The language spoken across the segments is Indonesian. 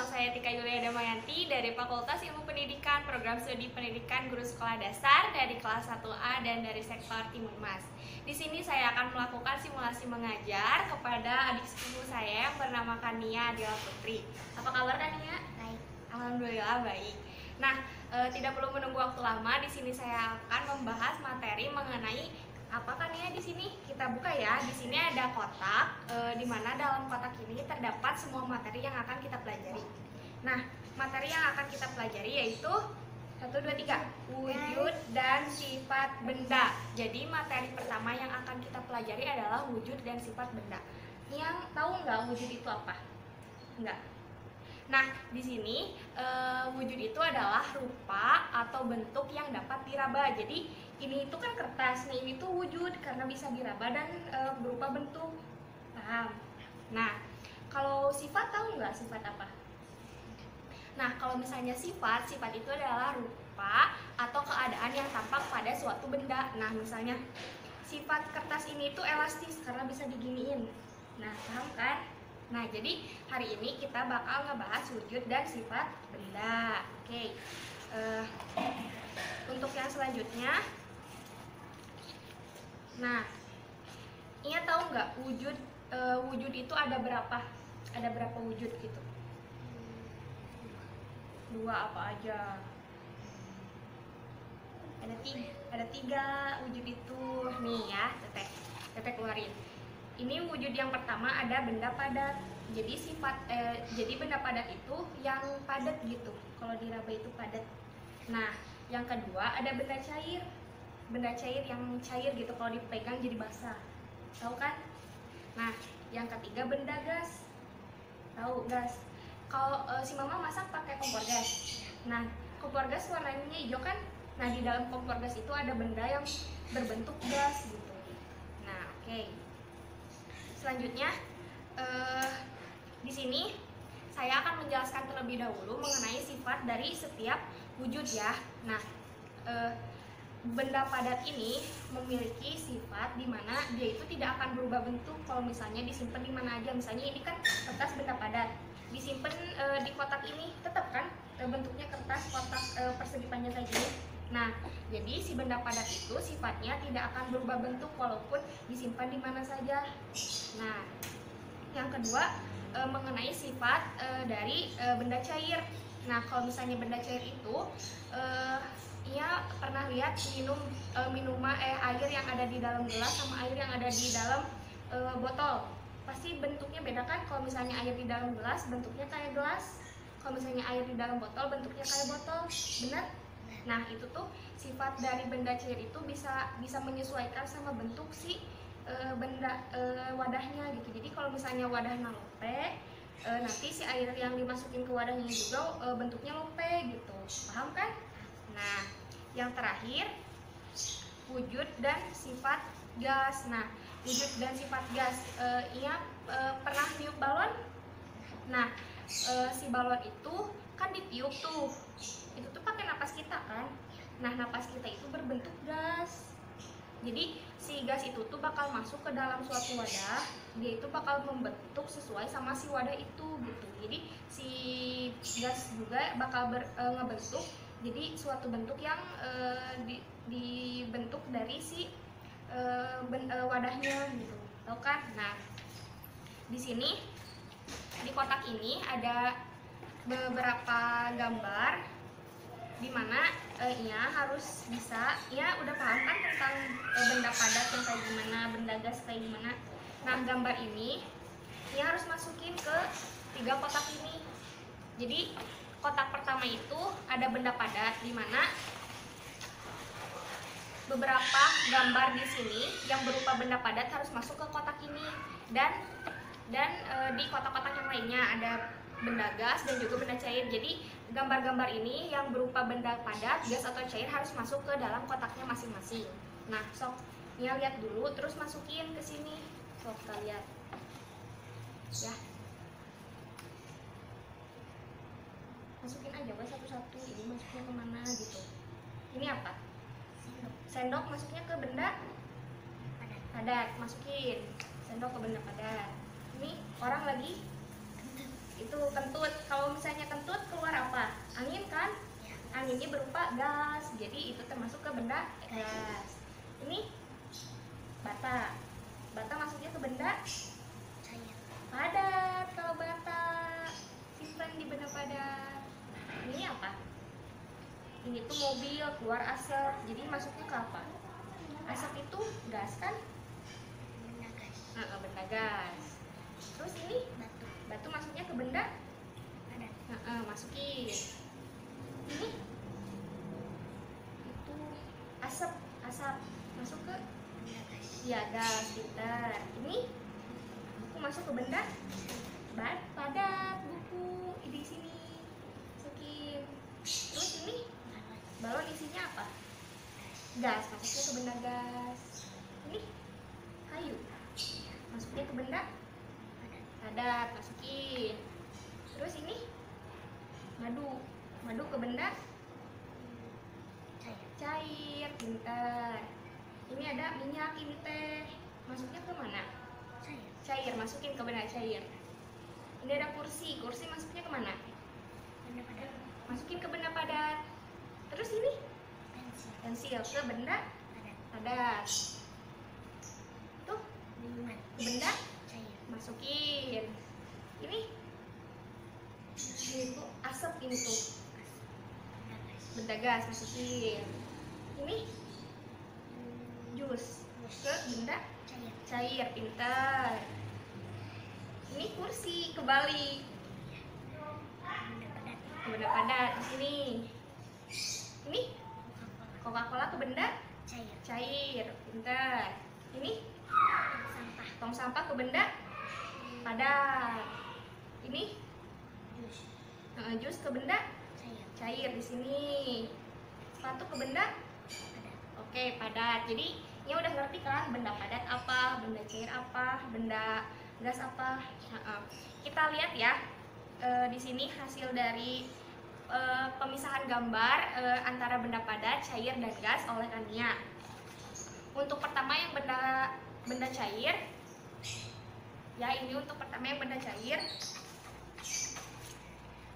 saya Tika Yulia Damayanti dari Fakultas Ilmu Pendidikan, Program Studi Pendidikan Guru Sekolah Dasar dari kelas 1A dan dari sektor Timun Mas. Di sini saya akan melakukan simulasi mengajar kepada adik sepupu saya yang bernama Kania Adila Putri. Apa kabar Kania? Baik. Alhamdulillah baik. Nah, tidak perlu menunggu waktu lama. Di sini saya akan membahas materi mengenai apa kan ya. Di sini kita buka ya. Di sini ada kotak, di mana dalam kotak ini terdapat semua materi yang akan kita pelajari. Nah, materi yang akan kita pelajari yaitu 1, 2, 3 wujud dan sifat benda. Jadi materi pertama yang akan kita pelajari adalah wujud dan sifat benda. Yang tahu nggak wujud itu apa? Nggak. Nah, di sini wujud itu adalah rupa atau bentuk yang dapat diraba. Jadi ini itu kan kertas, nih ini tuh wujud karena bisa diraba dan berupa bentuk. Paham? Nah, kalau sifat tahu nggak sifat apa? Nah, kalau misalnya sifat itu adalah rupa atau keadaan yang tampak pada suatu benda. Nah, misalnya sifat kertas ini tuh elastis karena bisa diginiin. Nah, paham kan? Nah, jadi hari ini kita bakal ngebahas wujud dan sifat benda. Oke. Untuk yang selanjutnya, nah, Ia tahu nggak wujud itu ada berapa? Ada berapa wujud gitu? 2 apa aja? Ada tiga wujud itu. Nih ya, Teteh keluarin. Ini wujud yang pertama ada benda padat. Jadi jadi benda padat itu yang padat gitu. Kalau diraba itu padat. Nah, yang kedua ada benda cair. Benda cair yang cair gitu, kalau dipegang jadi basah. Tahu kan? Nah, yang ketiga benda gas. Tahu gas? Kalau si mama masak pakai kompor gas. Nah, kompor gas warnanya hijau kan? Nah, di dalam kompor gas itu ada benda yang berbentuk gas gitu. Nah, oke. Selanjutnya, di sini saya akan menjelaskan terlebih dahulu mengenai sifat dari setiap wujud ya. Nah, benda padat ini memiliki sifat di mana dia itu tidak akan berubah bentuk kalau misalnya disimpan di mana aja. Misalnya ini kan kertas benda padat, disimpan di kotak ini tetap kan bentuknya kertas kotak persegi panjang kayak gini. Nah, jadi si benda padat itu sifatnya tidak akan berubah bentuk walaupun disimpan di mana saja. Nah, yang kedua mengenai sifat dari benda cair. Nah, kalau misalnya benda cair itu ia pernah lihat air yang ada di dalam gelas sama air yang ada di dalam botol. Pasti bentuknya beda kan? Kalau misalnya air di dalam gelas bentuknya kayak gelas. Kalau misalnya air di dalam botol bentuknya kayak botol. Benar? Nah, itu tuh sifat dari benda cair itu bisa menyesuaikan sama bentuk si wadahnya gitu. Jadi kalau misalnya wadahnya lope, nanti si air yang dimasukin ke wadahnya juga bentuknya lope gitu. Paham kan? Nah, yang terakhir wujud dan sifat gas. Nah, wujud dan sifat gas, Ia pernah tiup balon? Nah, si balon itu kan ditiup tuh. Itu tuh pakai napas kita kan. Nah, napas kita itu berbentuk gas. Jadi si gas itu tuh bakal masuk ke dalam suatu wadah. Dia itu bakal membentuk sesuai sama si wadah itu gitu. Jadi si gas juga bakal ngebentuk jadi suatu bentuk yang dibentuk dari si wadahnya gitu. Tahu kan? Nah, di sini di kotak ini ada beberapa gambar di mana Ia harus bisa, Ia udah paham kan tentang benda padat yang kayak gimana, benda gas kayak gimana. Nah, gambar ini Ia harus masukin ke 3 kotak ini. Jadi kotak pertama itu ada benda padat di mana beberapa gambar di sini yang berupa benda padat harus masuk ke kotak ini, dan di kotak-kotak yang lainnya ada benda gas dan juga benda cair. Jadi gambar-gambar ini yang berupa benda padat, gas atau cair harus masuk ke dalam kotaknya masing-masing. Nah, sok Nia lihat dulu terus masukin ke sini. Sok kita lihat. Ya. Masukin aja guys satu-satu. Ini masuknya kemana gitu. Ini apa? Sendok masuknya ke benda padat. Masukin sendok ke benda padat. Ini orang lagi Itu kentut. Kalau misalnya kentut keluar apa? Angin kan? Anginnya berupa gas, jadi itu termasuk ke benda gas. Ini bata. Bata masuknya ke benda padat. Kalau bata simpan di benda padat. Ini apa? Ini tuh mobil keluar asap, jadi masuknya ke apa? Asap itu gas kan? Benda gas. Terus ini batu masuknya ke benda masukin. Ini itu asap masuk ke ya gas. Pintar. Ini buku masuk ke benda padat. Buku di sini masukin. Terus ini balon isinya apa? Gas, masuknya ke benda gas. Ini kayu masuknya ke benda padat, masukin. Terus ini madu ke benda cair. Pintar. Ini ada minyak, ini teh masuknya ke mana? Cair, masukin ke benda cair. Ini ada kursi masuknya ke mana? Masukin ke benda padat. Terus ini pensil ke benda padat. Tuh benda masukin. Ini tuh asap, ini tuh benda gas, masukin. Ini jus ke benda cair. Pintar. Ini kursi kebalik ke benda padat di sini. Ini Coca-Cola ke benda cair. Pintar. Ini tong sampah ke benda padat. Ini jus ke benda cair di sini. Sepatu ke benda padat. Jadi ini udah ngerti kan benda padat apa, benda cair apa, benda gas apa. Kita lihat ya di sini hasil dari pemisahan gambar antara benda padat, cair, dan gas oleh Kania. Untuk pertama yang benda cair, ya ini untuk pertama yang benda cair.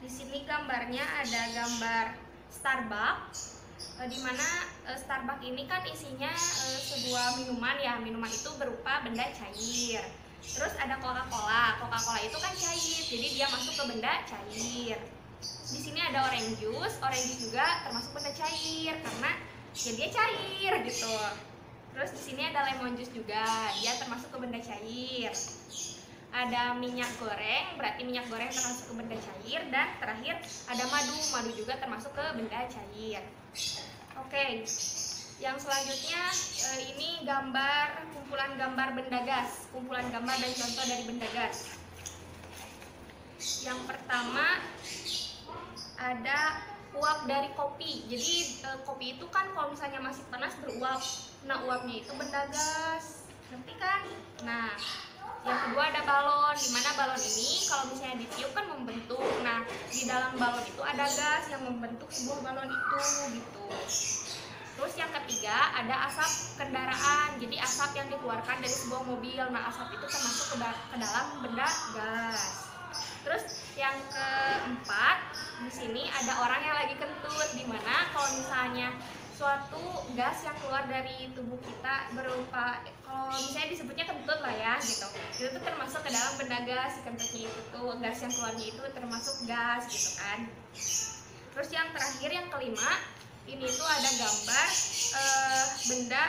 Di sini gambarnya ada gambar Starbucks, di mana Starbucks ini kan isinya sebuah minuman ya. Minuman itu berupa benda cair. Terus ada Coca-Cola. Coca-Cola itu kan cair, jadi dia masuk ke benda cair. Di sini ada orange juice juga termasuk benda cair karena ya dia cair gitu. Terus di sini ada lemon juice juga, dia termasuk ke benda cair. Ada minyak goreng, berarti minyak goreng termasuk ke benda cair. Dan terakhir ada madu juga termasuk ke benda cair. Oke, yang selanjutnya ini kumpulan gambar benda gas, kumpulan gambar dan contoh dari benda gas. Yang pertama ada uap dari kopi. Jadi kopi itu kan kalau misalnya masih panas beruap. Nah, uapnya itu benda gas, ngerti kan? Nah, yang kedua ada balon, dimana balon ini kalau misalnya ditiup kan membentuk. Nah, di dalam balon itu ada gas yang membentuk sebuah balon itu gitu. Terus yang ketiga ada asap kendaraan, jadi asap yang dikeluarkan dari sebuah mobil. Nah, asap itu termasuk ke dalam benda gas. Terus yang keempat di sini ada orang yang lagi kentut, dimana kalau misalnya suatu gas yang keluar dari tubuh kita berupa, kalau misalnya disebutnya kentut lah ya gitu, itu tuh termasuk ke dalam benda gas. Kentutnya itu tuh gas yang keluarnya itu termasuk gas gitu kan. Terus yang terakhir yang kelima ini tuh ada gambar benda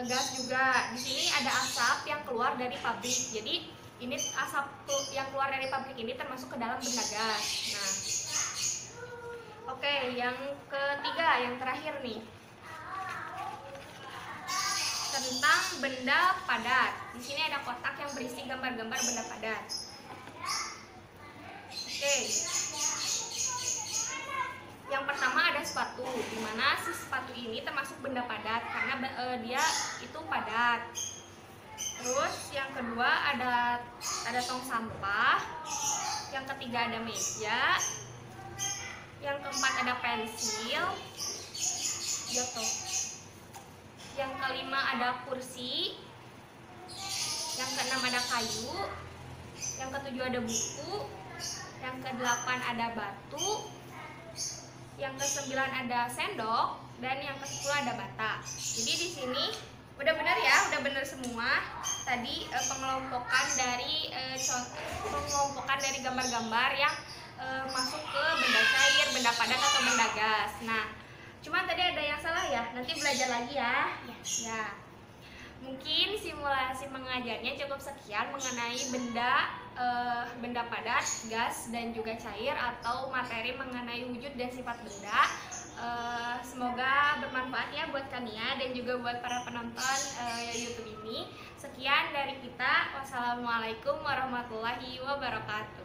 gas juga. Di sini ada asap yang keluar dari pabrik, jadi ini asap yang keluar dari pabrik ini termasuk ke dalam benda gas. Nah, oke, yang ketiga, yang terakhir nih, tentang benda padat. Di sini ada kotak yang berisi gambar-gambar benda padat. Oke, yang pertama ada sepatu, dimana si sepatu ini termasuk benda padat karena dia itu padat. Terus yang kedua ada tong sampah. Yang ketiga ada meja. Yang keempat ada pensil. Jatuh. Yang kelima ada kursi. Yang keenam ada kayu. Yang ketujuh ada buku. yang ke-8 ada batu, yang ke-9 ada sendok, dan yang ke-10 ada bata. Jadi di sini udah benar ya, udah benar semua. Tadi pengelompokan dari gambar-gambar yang masuk ke benda cair, benda padat atau benda gas. Nah, cuma tadi ada yang salah ya. Nanti belajar lagi ya. Ya. Mungkin simulasi mengajarnya cukup sekian mengenai benda padat, gas, dan juga cair atau materi mengenai wujud dan sifat benda. Semoga bermanfaat ya buat kalian dan juga buat para penonton YouTube ini. Sekian dari kita. Wassalamualaikum warahmatullahi wabarakatuh.